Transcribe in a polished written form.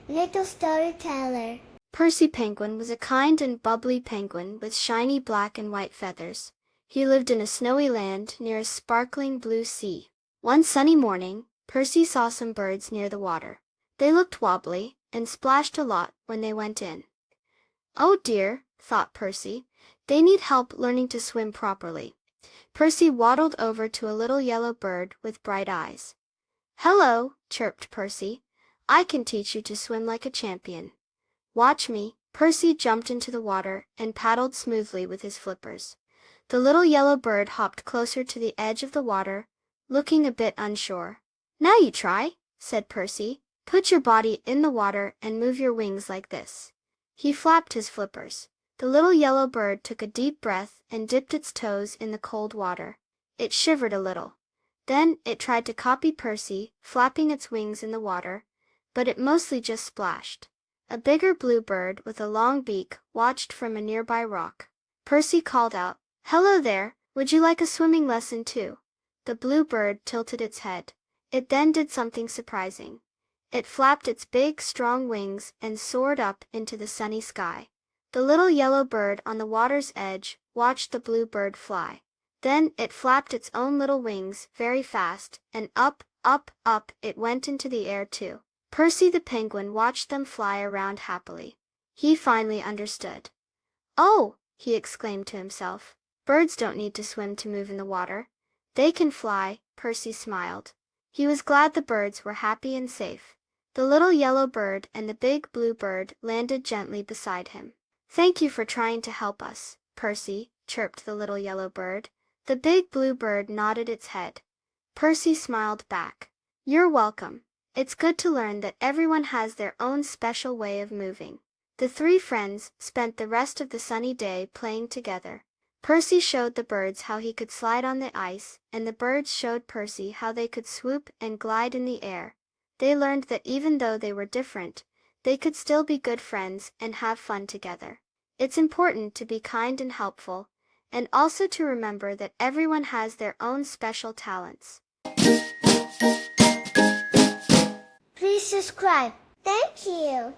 Little storyteller. Percy Penguin was a kind and bubbly penguin with shiny black and white feathers. He lived in a snowy land near a sparkling blue sea. One sunny morning, Percy saw some birds near the water. They looked wobbly and splashed a lot when they went in. "Oh dear," thought Percy, "they need help learning to swim properly." Percy waddled over to a little yellow bird with bright eyes. "Hello," chirped Percy. "I can teach you to swim like a champion. Watch me." Percy jumped into the water and paddled smoothly with his flippers. The little yellow bird hopped closer to the edge of the water, looking a bit unsure. "Now you try," said Percy. "Put your body in the water and move your wings like this." He flapped his flippers. The little yellow bird took a deep breath and dipped its toes in the cold water. It shivered a little. Then it tried to copy Percy, flapping its wings in the water, but it mostly just splashed. A bigger blue bird with a long beak watched from a nearby rock. Percy called out, "Hello there, would you like a swimming lesson too?" The blue bird tilted its head. It then did something surprising. It flapped its big, strong wings and soared up into the sunny sky. The little yellow bird on the water's edge watched the blue bird fly. Then it flapped its own little wings very fast, and up, up, up it went into the air too. Percy the penguin watched them fly around happily. He finally understood. "Oh!" he exclaimed to himself. "Birds don't need to swim to move in the water. They can fly." Percy smiled. He was glad the birds were happy and safe. The little yellow bird and the big blue bird landed gently beside him. "Thank you for trying to help us, Percy," chirped the little yellow bird. The big blue bird nodded its head. Percy smiled back. "You're welcome. It's good to learn that everyone has their own special way of moving." The three friends spent the rest of the sunny day playing together. Percy showed the birds how he could slide on the ice, and the birds showed Percy how they could swoop and glide in the air. They learned that even though they were different, they could still be good friends and have fun together. It's important to be kind and helpful, and also to remember that everyone has their own special talents. Please subscribe. Thank you.